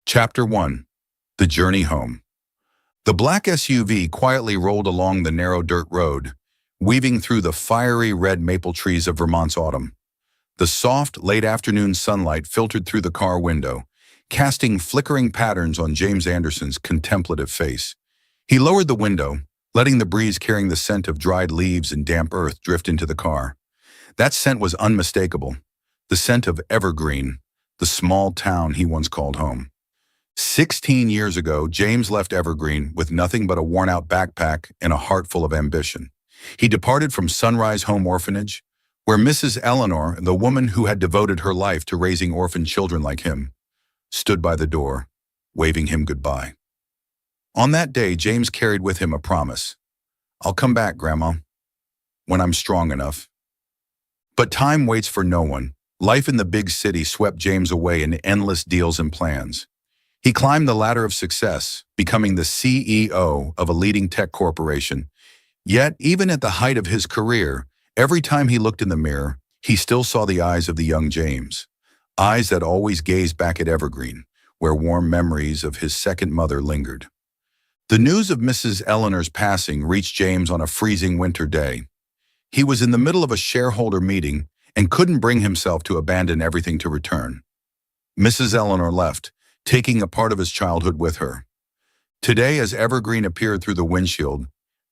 Chapter 1. The Journey Home. The black SUV quietly rolled along the narrow dirt road, weaving through the fiery red maple trees of Vermont's autumn. The soft, late-afternoon sunlight filtered through the car window, casting flickering patterns on James Anderson's contemplative face. He lowered the window, letting the breeze carrying the scent of dried leaves and damp earth drift into the car. That scent was unmistakable, the scent of Evergreen, the small town he once called home. 16 years ago, James left Evergreen with nothing but a worn-out backpack and a heart full of ambition. He departed from Sunrise Home Orphanage, where Mrs. Eleanor, the woman who had devoted her life to raising orphan children like him, stood by the door, waving him goodbye. On that day, James carried with him a promise. "I'll come back, Grandma, when I'm strong enough." But time waits for no one. Life in the big city swept James away in endless deals and plans. He climbed the ladder of success, becoming the CEO of a leading tech corporation. Yet, even at the height of his career, every time he looked in the mirror, he still saw the eyes of the young James. Eyes that always gazed back at Evergreen, where warm memories of his second mother lingered. The news of Mrs. Eleanor's passing reached James on a freezing winter day. He was in the middle of a shareholder meeting and couldn't bring himself to abandon everything to return. Mrs. Eleanor left, taking a part of his childhood with her. Today, as Evergreen appeared through the windshield,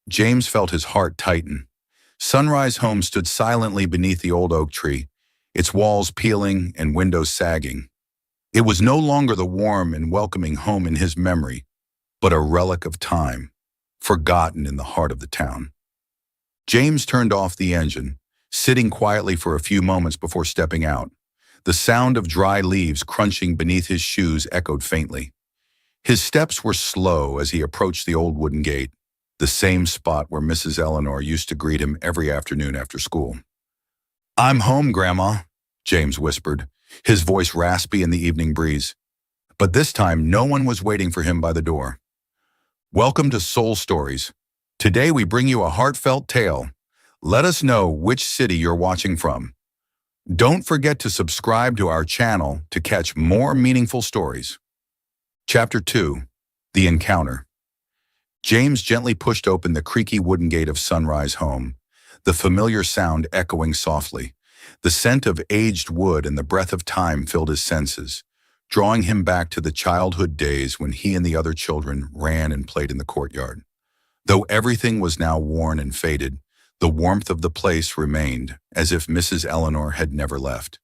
James felt his heart tighten. Sunrise Home stood silently beneath the old oak tree, its walls peeling and windows sagging. It was no longer the warm and welcoming home in his memory, but a relic of time, forgotten in the heart of the town. James turned off the engine, sitting quietly for a few moments before stepping out. The sound of dry leaves crunching beneath his shoes echoed faintly. His steps were slow as he approached the old wooden gate, the same spot where Mrs. Eleanor used to greet him every afternoon after school. "I'm home, Grandma," James whispered, his voice raspy in the evening breeze. But this time, no one was waiting for him by the door. "Welcome to Soul Stories. Today we bring you a heartfelt tale. Let us know which city you're watching from. Don't forget to subscribe to our channel to catch more meaningful stories." Chapter 2. The Encounter. James gently pushed open the creaky wooden gate of Sunrise Home, the familiar sound echoing softly. The scent of aged wood and the breath of time filled his senses, drawing him back to the childhood days when he and the other children ran and played in the courtyard. Though everything was now worn and faded, the warmth of the place remained, as if Mrs. Eleanor had never left.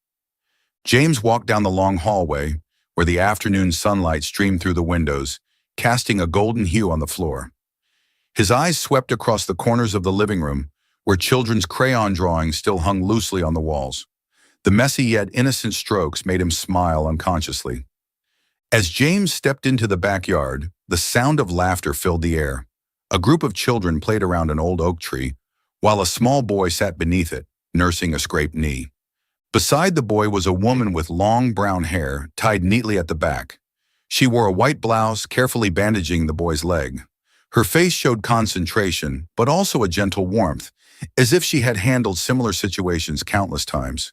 James walked down the long hallway, where the afternoon sunlight streamed through the windows, casting a golden hue on the floor. His eyes swept across the corners of the living room, where children's crayon drawings still hung loosely on the walls. The messy yet innocent strokes made him smile unconsciously. As James stepped into the backyard, the sound of laughter filled the air. A group of children played around an old oak tree, while a small boy sat beneath it, nursing a scraped knee. Beside the boy was a woman with long brown hair tied neatly at the back. She wore a white blouse, carefully bandaging the boy's leg. Her face showed concentration, but also a gentle warmth, as if she had handled similar situations countless times.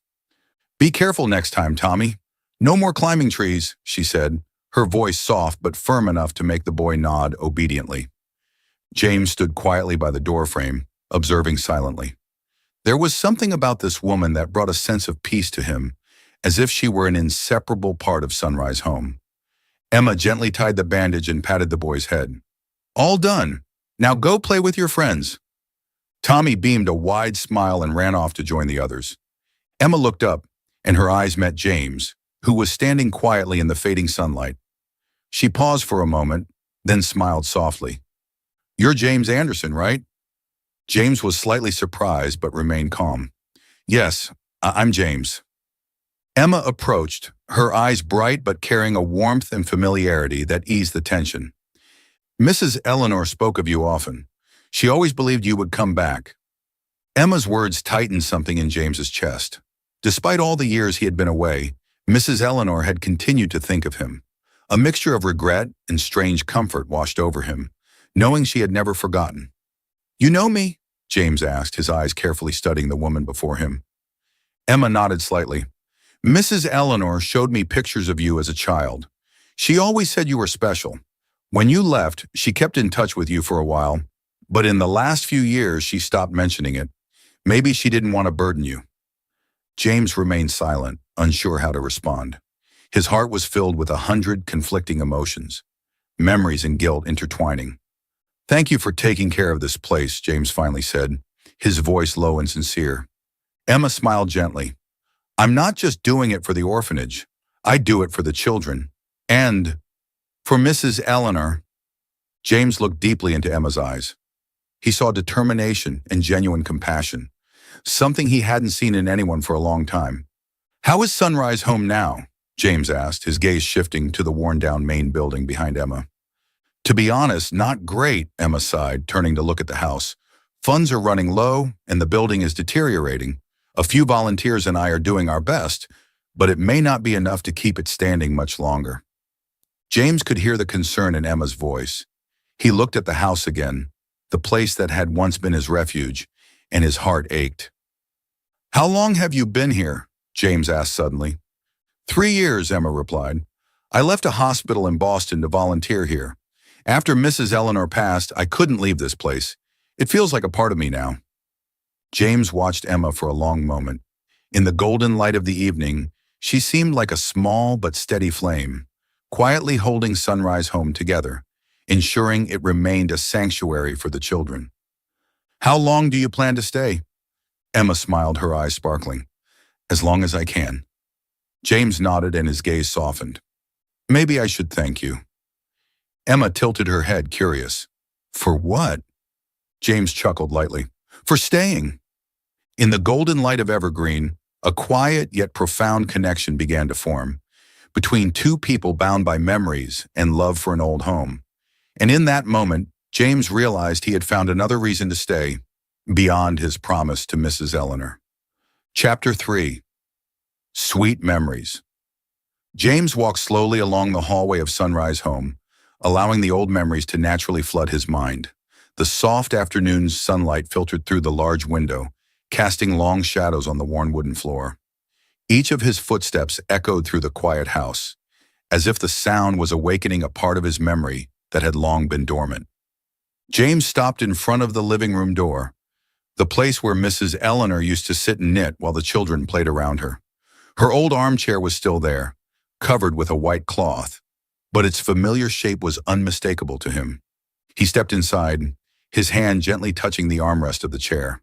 "Be careful next time, Tommy. No more climbing trees," she said, her voice soft but firm enough to make the boy nod obediently. James stood quietly by the doorframe, observing silently. There was something about this woman that brought a sense of peace to him, as if she were an inseparable part of Sunrise Home. Emma gently tied the bandage and patted the boy's head. "All done. Now go play with your friends." Tommy beamed a wide smile and ran off to join the others. Emma looked up, and her eyes met James, who was standing quietly in the fading sunlight. She paused for a moment, then smiled softly. "You're James Anderson, right?" James was slightly surprised but remained calm. "Yes, I'm James." Emma approached, her eyes bright but carrying a warmth and familiarity that eased the tension. "Mrs. Eleanor spoke of you often. She always believed you would come back." Emma's words tightened something in James's chest. Despite all the years he had been away, Mrs. Eleanor had continued to think of him. A mixture of regret and strange comfort washed over him, knowing she had never forgotten. "You know me?" James asked, his eyes carefully studying the woman before him. Emma nodded slightly. "Mrs. Eleanor showed me pictures of you as a child. She always said you were special. When you left, she kept in touch with you for a while, but in the last few years she stopped mentioning it. Maybe she didn't want to burden you." James remained silent, unsure how to respond. His heart was filled with 100 conflicting emotions, memories and guilt intertwining. "Thank you for taking care of this place," James finally said, his voice low and sincere. Emma smiled gently. "I'm not just doing it for the orphanage. I do it for the children. And for Mrs. Eleanor." James looked deeply into Emma's eyes. He saw determination and genuine compassion, something he hadn't seen in anyone for a long time. "How is Sunrise home now?" James asked, his gaze shifting to the worn-down main building behind Emma. "To be honest, not great," Emma sighed, turning to look at the house. "Funds are running low, and the building is deteriorating. A few volunteers and I are doing our best, but it may not be enough to keep it standing much longer." James could hear the concern in Emma's voice. He looked at the house again, the place that had once been his refuge, and his heart ached. "How long have you been here?" James asked suddenly. 3 years, Emma replied. "I left a hospital in Boston to volunteer here. After Mrs. Eleanor passed, I couldn't leave this place. It feels like a part of me now." James watched Emma for a long moment. In the golden light of the evening, she seemed like a small but steady flame, quietly holding Sunrise Home together, ensuring it remained a sanctuary for the children. "How long do you plan to stay?" Emma smiled, her eyes sparkling. "As long as I can." James nodded and his gaze softened. "Maybe I should thank you." Emma tilted her head, curious. "For what?" James chuckled lightly. "For staying." In the golden light of Evergreen, a quiet yet profound connection began to form, between two people bound by memories and love for an old home. And in that moment, James realized he had found another reason to stay, beyond his promise to Mrs. Eleanor. Chapter 3. Sweet Memories. James walked slowly along the hallway of Sunrise Home, allowing the old memories to naturally flood his mind. The soft afternoon sunlight filtered through the large window, casting long shadows on the worn wooden floor. Each of his footsteps echoed through the quiet house, as if the sound was awakening a part of his memory that had long been dormant. James stopped in front of the living room door, the place where Mrs. Eleanor used to sit and knit while the children played around her. Her old armchair was still there, covered with a white cloth, but its familiar shape was unmistakable to him. He stepped inside, his hand gently touching the armrest of the chair.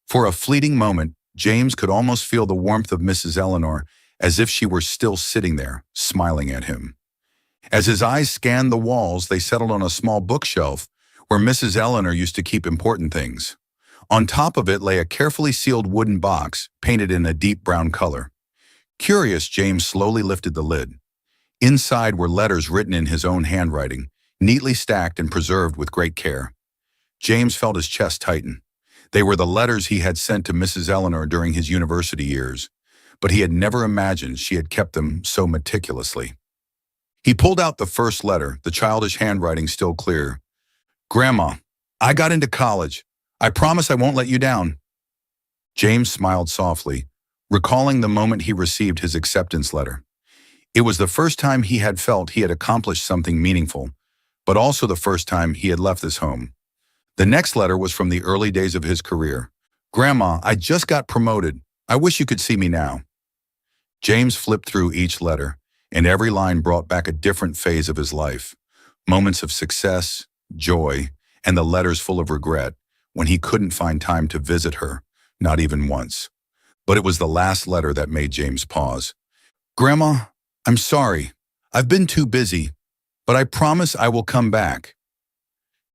For a fleeting moment, James could almost feel the warmth of Mrs. Eleanor, as if she were still sitting there, smiling at him. As his eyes scanned the walls, they settled on a small bookshelf where Mrs. Eleanor used to keep important things. On top of it lay a carefully sealed wooden box, painted in a deep brown color. Curious, James slowly lifted the lid. Inside were letters written in his own handwriting, neatly stacked and preserved with great care. James felt his chest tighten. They were the letters he had sent to Mrs. Eleanor during his university years, but he had never imagined she had kept them so meticulously. He pulled out the first letter, the childish handwriting still clear. "Grandma, I got into college. I promise I won't let you down." James smiled softly, recalling the moment he received his acceptance letter. It was the first time he had felt he had accomplished something meaningful, but also the first time he had left this home. The next letter was from the early days of his career. "Grandma, I just got promoted. I wish you could see me now." James flipped through each letter, and every line brought back a different phase of his life. Moments of success, joy, and the letters full of regret when he couldn't find time to visit her, not even once. But it was the last letter that made James pause. "Grandma, I'm sorry. I've been too busy, but I promise I will come back."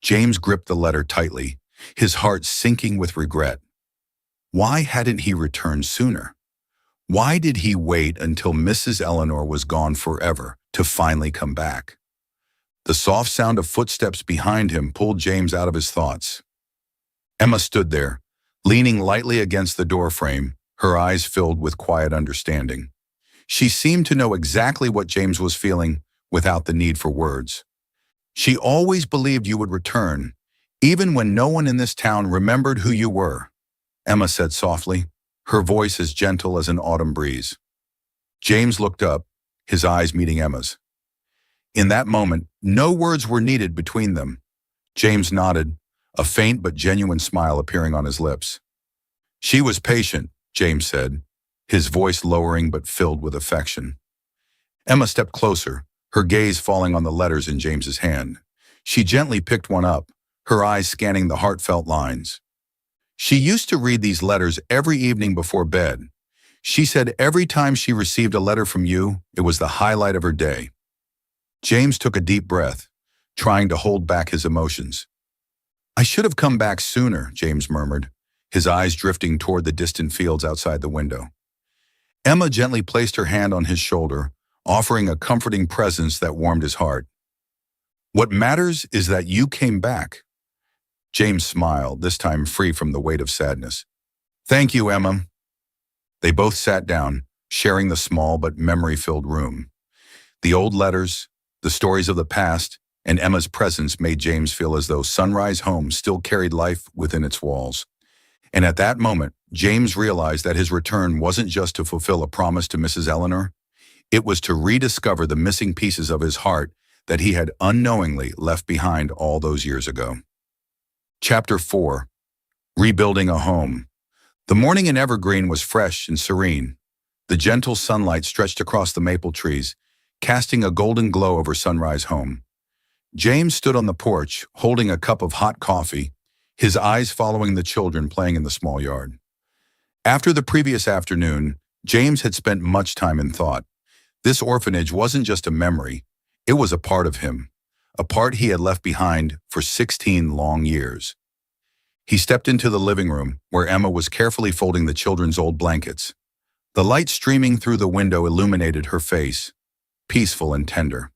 James gripped the letter tightly, his heart sinking with regret. Why hadn't he returned sooner? Why did he wait until Mrs. Eleanor was gone forever to finally come back? The soft sound of footsteps behind him pulled James out of his thoughts. Emma stood there, leaning lightly against the doorframe, her eyes filled with quiet understanding. She seemed to know exactly what James was feeling without the need for words. "She always believed you would return, even when no one in this town remembered who you were," Emma said softly, her voice as gentle as an autumn breeze. James looked up, his eyes meeting Emma's. In that moment, no words were needed between them. James nodded, a faint but genuine smile appearing on his lips. She was patient, James said, his voice lowering but filled with affection. Emma stepped closer, her gaze falling on the letters in James's hand. She gently picked one up, her eyes scanning the heartfelt lines. She used to read these letters every evening before bed. She said every time she received a letter from you, it was the highlight of her day. James took a deep breath, trying to hold back his emotions. I should have come back sooner, James murmured, his eyes drifting toward the distant fields outside the window. Emma gently placed her hand on his shoulder, offering a comforting presence that warmed his heart. What matters is that you came back. James smiled, this time free from the weight of sadness. Thank you, Emma. They both sat down, sharing the small but memory-filled room. The old letters, the stories of the past, and Emma's presence made James feel as though Sunrise Home still carried life within its walls. And at that moment, James realized that his return wasn't just to fulfill a promise to Mrs. Eleanor. It was to rediscover the missing pieces of his heart that he had unknowingly left behind all those years ago. Chapter 4. Rebuilding a Home. The morning in Evergreen was fresh and serene. The gentle sunlight stretched across the maple trees, casting a golden glow over Sunrise Home. James stood on the porch, holding a cup of hot coffee, his eyes following the children playing in the small yard. After the previous afternoon, James had spent much time in thought. This orphanage wasn't just a memory, it was a part of him, a part he had left behind for 16 long years. He stepped into the living room, where Emma was carefully folding the children's old blankets. The light streaming through the window illuminated her face, peaceful and tender.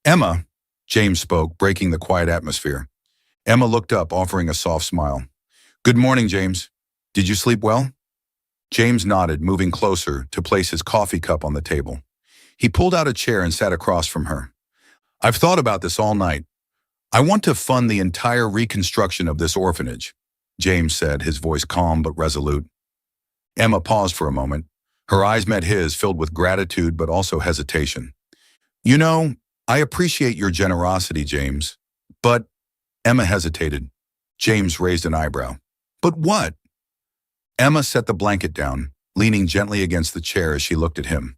Emma, James spoke, breaking the quiet atmosphere. Emma looked up, offering a soft smile. Good morning, James. Did you sleep well? James nodded, moving closer to place his coffee cup on the table. He pulled out a chair and sat across from her. I've thought about this all night. I want to fund the entire reconstruction of this orphanage, James said, his voice calm but resolute. Emma paused for a moment. Her eyes met his, filled with gratitude but also hesitation. You know, I appreciate your generosity, James. But, Emma hesitated. James raised an eyebrow. But what? Emma set the blanket down, leaning gently against the chair as she looked at him.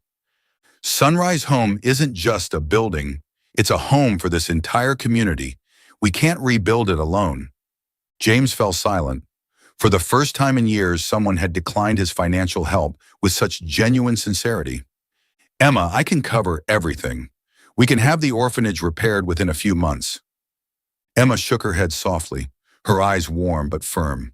Sunrise Home isn't just a building. It's a home for this entire community. We can't rebuild it alone. James fell silent. For the first time in years, someone had declined his financial help with such genuine sincerity. Emma, I can cover everything. We can have the orphanage repaired within a few months. Emma shook her head softly, her eyes warm but firm.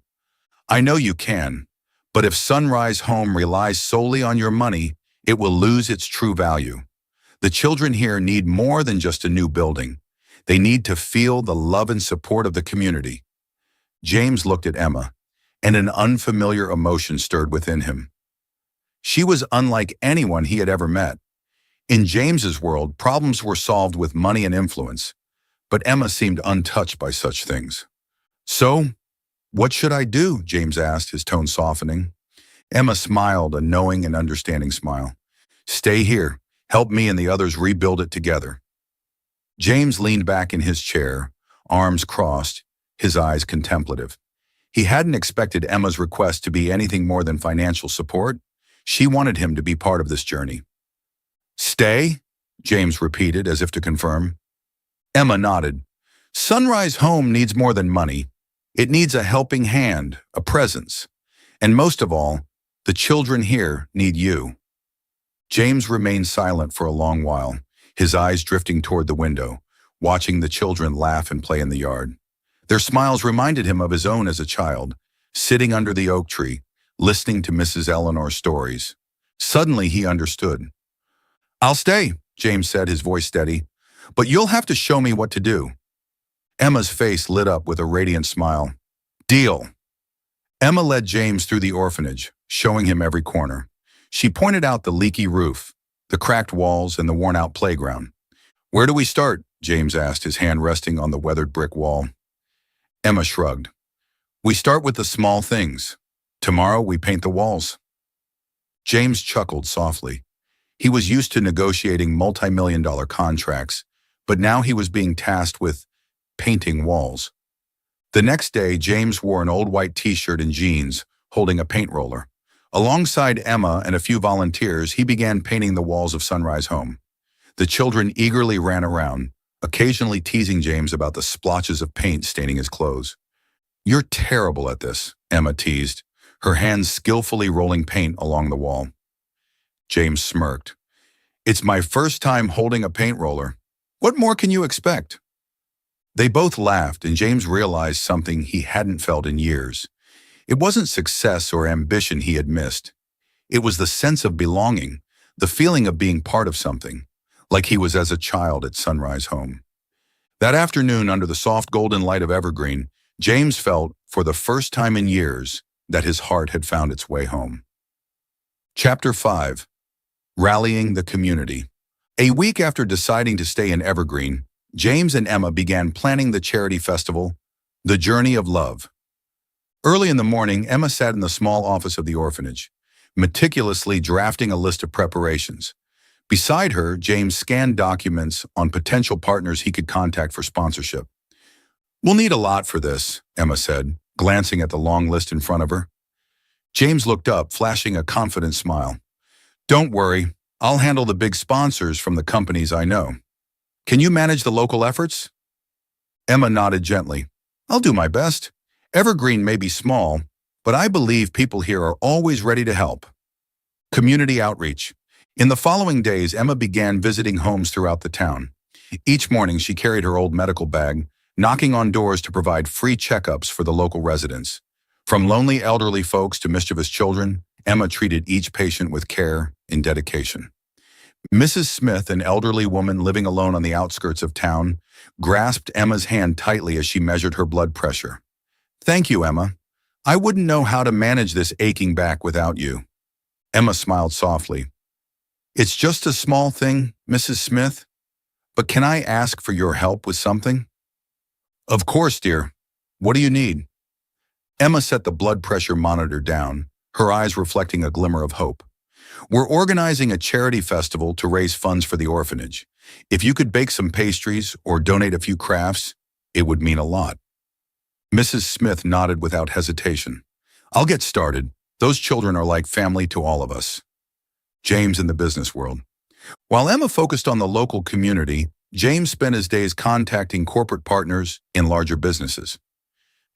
I know you can, but if Sunrise Home relies solely on your money, it will lose its true value. The children here need more than just a new building. They need to feel the love and support of the community. James looked at Emma, and an unfamiliar emotion stirred within him. She was unlike anyone he had ever met. In James's world, problems were solved with money and influence, but Emma seemed untouched by such things. So, what should I do? James asked, his tone softening. Emma smiled, a knowing and understanding smile. Stay here. Help me and the others rebuild it together. James leaned back in his chair, arms crossed, his eyes contemplative. He hadn't expected Emma's request to be anything more than financial support. She wanted him to be part of this journey. Stay? James repeated, as if to confirm. Emma nodded. Sunrise Home needs more than money. It needs a helping hand, a presence. And most of all, the children here need you. James remained silent for a long while, his eyes drifting toward the window, watching the children laugh and play in the yard. Their smiles reminded him of his own as a child, sitting under the oak tree, listening to Mrs. Eleanor's stories. Suddenly he understood. I'll stay, James said, his voice steady, but you'll have to show me what to do. Emma's face lit up with a radiant smile. Deal. Emma led James through the orphanage, showing him every corner. She pointed out the leaky roof, the cracked walls, and the worn-out playground. Where do we start? James asked, his hand resting on the weathered brick wall. Emma shrugged. We start with the small things. Tomorrow we paint the walls. James chuckled softly. He was used to negotiating multi-million-dollar contracts, but now he was being tasked with painting walls. The next day, James wore an old white t-shirt and jeans, holding a paint roller. Alongside Emma and a few volunteers, he began painting the walls of Sunrise Home. The children eagerly ran around, occasionally teasing James about the splotches of paint staining his clothes. "You're terrible at this," Emma teased, her hands skillfully rolling paint along the wall. James smirked. "It's my first time holding a paint roller. What more can you expect?" They both laughed, and James realized something he hadn't felt in years. It wasn't success or ambition he had missed. It was the sense of belonging, the feeling of being part of something, like he was as a child at Sunrise Home. That afternoon, under the soft golden light of Evergreen, James felt, for the first time in years, that his heart had found its way home. Chapter 5. Rallying the Community. A week after deciding to stay in Evergreen, James and Emma began planning the charity festival, The Journey of Love. Early in the morning, Emma sat in the small office of the orphanage, meticulously drafting a list of preparations. Beside her, James scanned documents on potential partners he could contact for sponsorship. "We'll need a lot for this," Emma said, glancing at the long list in front of her. James looked up, flashing a confident smile. "Don't worry, I'll handle the big sponsors from the companies I know. Can you manage the local efforts?" Emma nodded gently. "I'll do my best. Evergreen may be small, but I believe people here are always ready to help." Community outreach. In the following days, Emma began visiting homes throughout the town. Each morning, she carried her old medical bag, knocking on doors to provide free checkups for the local residents. From lonely elderly folks to mischievous children, Emma treated each patient with care and dedication. Mrs. Smith, an elderly woman living alone on the outskirts of town, grasped Emma's hand tightly as she measured her blood pressure. "Thank you, Emma. I wouldn't know how to manage this aching back without you." Emma smiled softly. "It's just a small thing, Mrs. Smith, but can I ask for your help with something?" "Of course, dear. What do you need?" Emma set the blood pressure monitor down, her eyes reflecting a glimmer of hope. "We're organizing a charity festival to raise funds for the orphanage. If you could bake some pastries or donate a few crafts, it would mean a lot." Mrs. Smith nodded without hesitation. "I'll get started. Those children are like family to all of us." James in the business world. While Emma focused on the local community, James spent his days contacting corporate partners in larger businesses.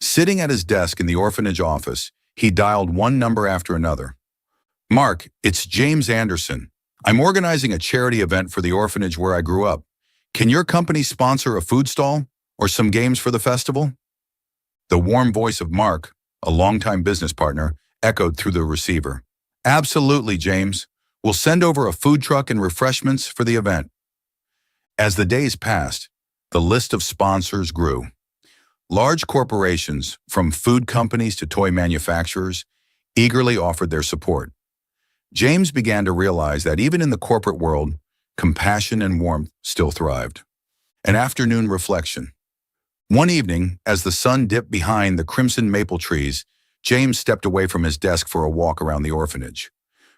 Sitting at his desk in the orphanage office, he dialed one number after another. "Mark, it's James Anderson. I'm organizing a charity event for the orphanage where I grew up. Can your company sponsor a food stall or some games for the festival?" The warm voice of Mark, a longtime business partner, echoed through the receiver. "Absolutely, James. We'll send over a food truck and refreshments for the event." As the days passed, the list of sponsors grew. Large corporations, from food companies to toy manufacturers, eagerly offered their support. James began to realize that even in the corporate world, compassion and warmth still thrived. An afternoon reflection. One evening, as the sun dipped behind the crimson maple trees, James stepped away from his desk for a walk around the orphanage.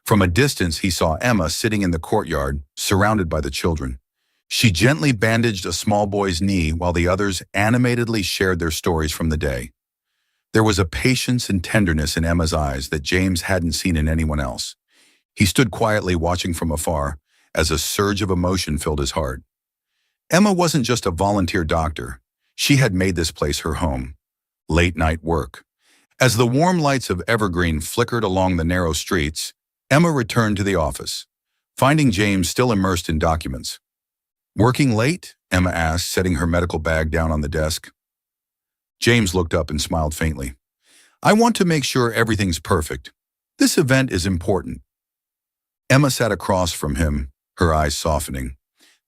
From a distance, he saw Emma sitting in the courtyard, surrounded by the children. She gently bandaged a small boy's knee while the others animatedly shared their stories from the day. There was a patience and tenderness in Emma's eyes that James hadn't seen in anyone else. He stood quietly watching from afar as a surge of emotion filled his heart. Emma wasn't just a volunteer doctor. She had made this place her home. Late-night work. As the warm lights of Evergreen flickered along the narrow streets, Emma returned to the office, finding James still immersed in documents. "Working late?" Emma asked, setting her medical bag down on the desk. James looked up and smiled faintly. "I want to make sure everything's perfect. This event is important." Emma sat across from him, her eyes softening.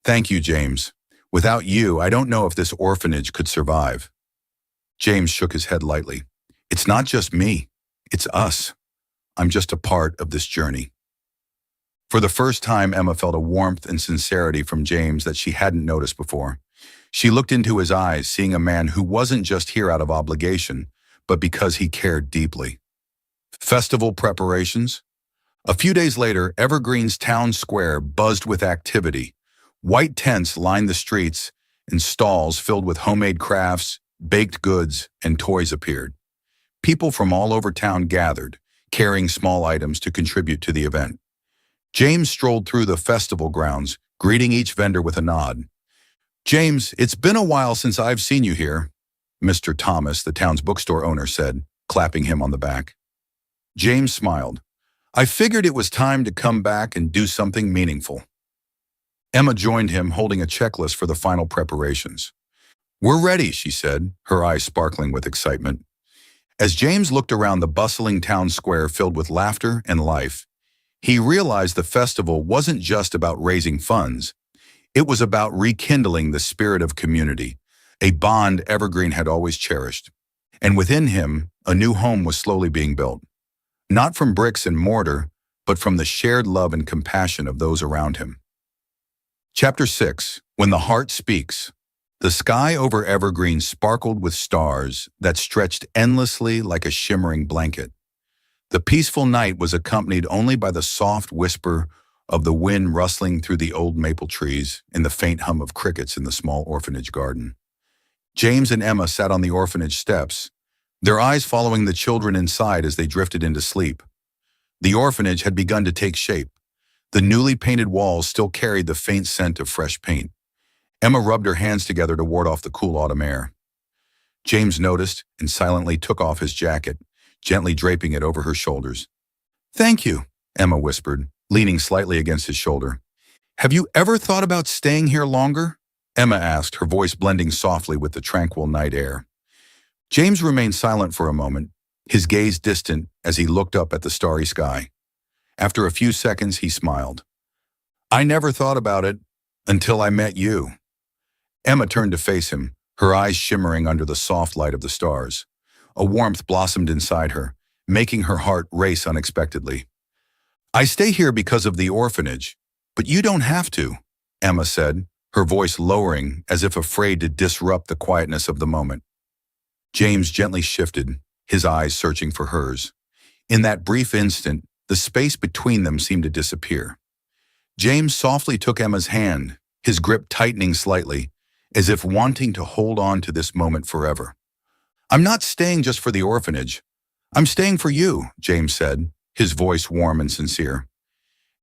"Thank you, James. Without you, I don't know if this orphanage could survive." James shook his head lightly. "It's not just me. It's us. I'm just a part of this journey." For the first time, Emma felt a warmth and sincerity from James that she hadn't noticed before. She looked into his eyes, seeing a man who wasn't just here out of obligation, but because he cared deeply. Festival preparations. A few days later, Evergreen's town square buzzed with activity. White tents lined the streets, and stalls filled with homemade crafts, baked goods, and toys appeared. People from all over town gathered, carrying small items to contribute to the event. James strolled through the festival grounds, greeting each vendor with a nod. "James, it's been a while since I've seen you here," Mr. Thomas, the town's bookstore owner, said, clapping him on the back. James smiled. "I figured it was time to come back and do something meaningful." Emma joined him, holding a checklist for the final preparations. "We're ready," she said, her eyes sparkling with excitement. As James looked around the bustling town square filled with laughter and life, he realized the festival wasn't just about raising funds. It was about rekindling the spirit of community, a bond Evergreen had always cherished. And within him, a new home was slowly being built. Not from bricks and mortar, but from the shared love and compassion of those around him. Chapter 6. When the Heart Speaks. The sky over Evergreen sparkled with stars that stretched endlessly like a shimmering blanket. The peaceful night was accompanied only by the soft whisper of the wind rustling through the old maple trees and the faint hum of crickets in the small orphanage garden. James and Emma sat on the orphanage steps, their eyes following the children inside as they drifted into sleep. The orphanage had begun to take shape. The newly painted walls still carried the faint scent of fresh paint. Emma rubbed her hands together to ward off the cool autumn air. James noticed and silently took off his jacket, gently draping it over her shoulders. "Thank you," Emma whispered, leaning slightly against his shoulder. "Have you ever thought about staying here longer?" Emma asked, her voice blending softly with the tranquil night air. James remained silent for a moment, his gaze distant as he looked up at the starry sky. After a few seconds, he smiled. "I never thought about it until I met you." Emma turned to face him, her eyes shimmering under the soft light of the stars. A warmth blossomed inside her, making her heart race unexpectedly. "I stay here because of the orphanage, but you don't have to," Emma said, her voice lowering as if afraid to disrupt the quietness of the moment. James gently shifted, his eyes searching for hers. In that brief instant, the space between them seemed to disappear. James softly took Emma's hand, his grip tightening slightly, as if wanting to hold on to this moment forever. "I'm not staying just for the orphanage. I'm staying for you," James said, his voice warm and sincere.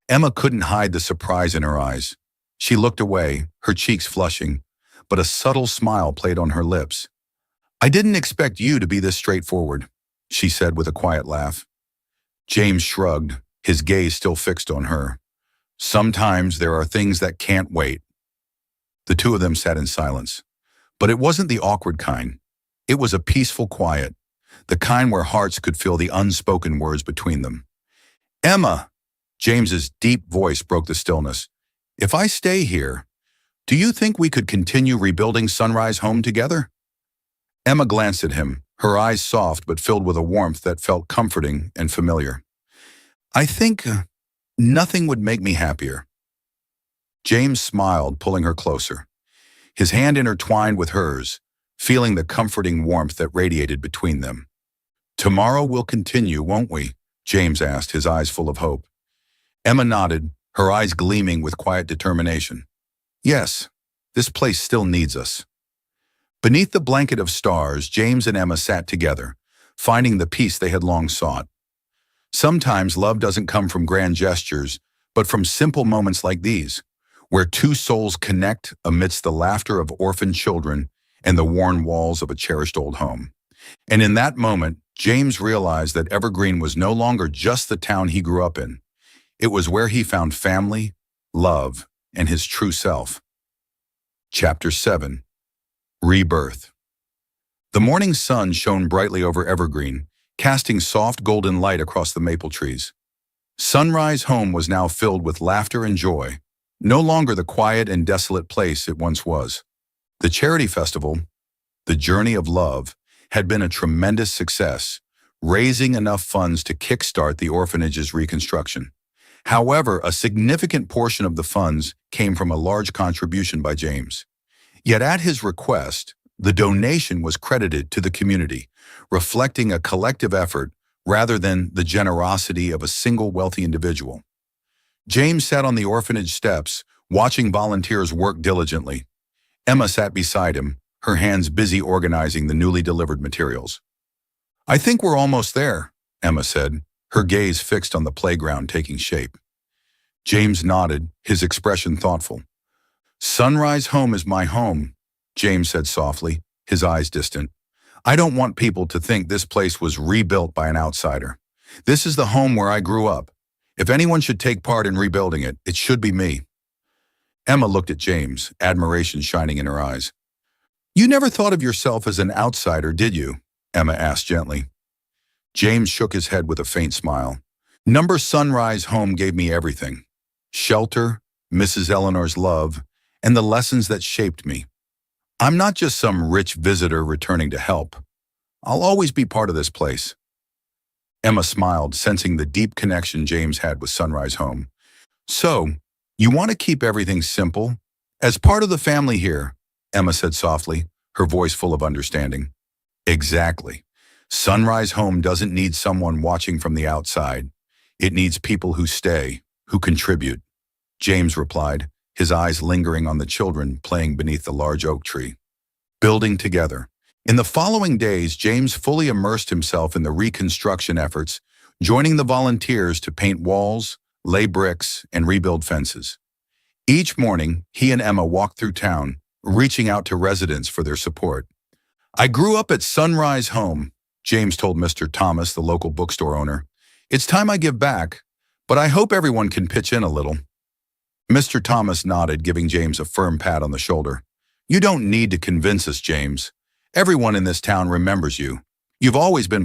Emma couldn't hide the surprise in her eyes. She looked away, her cheeks flushing, but a subtle smile played on her lips. "I didn't expect you to be this straightforward," she said with a quiet laugh. James shrugged, his gaze still fixed on her. "Sometimes there are things that can't wait." The two of them sat in silence. But it wasn't the awkward kind. It was a peaceful quiet, the kind where hearts could feel the unspoken words between them. "Emma," James's deep voice broke the stillness. "If I stay here, do you think we could continue rebuilding Sunrise Home together?" Emma glanced at him, her eyes soft but filled with a warmth that felt comforting and familiar. "I think nothing would make me happier." James smiled, pulling her closer. His hand intertwined with hers, feeling the comforting warmth that radiated between them. "Tomorrow we'll continue, won't we?" James asked, his eyes full of hope. Emma nodded, her eyes gleaming with quiet determination. "Yes, this place still needs us." Beneath the blanket of stars, James and Emma sat together, finding the peace they had long sought. Sometimes love doesn't come from grand gestures, but from simple moments like these, where two souls connect amidst the laughter of orphaned children and the worn walls of a cherished old home. And in that moment, James realized that Evergreen was no longer just the town he grew up in. It was where he found family, love, and his true self. Chapter 7. Rebirth. The morning sun shone brightly over Evergreen, casting soft golden light across the maple trees. Sunrise Home was now filled with laughter and joy, no longer the quiet and desolate place it once was. The charity festival, the Journey of Love, had been a tremendous success, raising enough funds to kickstart the orphanage's reconstruction. However, a significant portion of the funds came from a large contribution by James. Yet at his request, the donation was credited to the community, reflecting a collective effort rather than the generosity of a single wealthy individual. James sat on the orphanage steps, watching volunteers work diligently. Emma sat beside him, her hands busy organizing the newly delivered materials. "I think we're almost there," Emma said, her gaze fixed on the playground taking shape. James nodded, his expression thoughtful. "Sunrise Home is my home," James said softly, his eyes distant. "I don't want people to think this place was rebuilt by an outsider. This is the home where I grew up. If anyone should take part in rebuilding it, it should be me." Emma looked at James, admiration shining in her eyes. "You never thought of yourself as an outsider, did you?" Emma asked gently. James shook his head with a faint smile. "Number Sunrise Home gave me everything. Shelter, Mrs. Eleanor's love, and the lessons that shaped me. I'm not just some rich visitor returning to help. I'll always be part of this place." Emma smiled, sensing the deep connection James had with Sunrise Home. "So, you want to keep everything simple? As part of the family here," Emma said softly, her voice full of understanding. "Exactly. Sunrise Home doesn't need someone watching from the outside. It needs people who stay, who contribute," James replied, his eyes lingering on the children playing beneath the large oak tree. Building together. In the following days, James fully immersed himself in the reconstruction efforts, joining the volunteers to paint walls, lay bricks, and rebuild fences. Each morning, he and Emma walked through town, reaching out to residents for their support. "I grew up at Sunrise Home," James told Mr. Thomas, the local bookstore owner. "It's time I give back, but I hope everyone can pitch in a little." Mr. Thomas nodded, giving James a firm pat on the shoulder. "You don't need to convince us, James. Everyone in this town remembers you. You've always been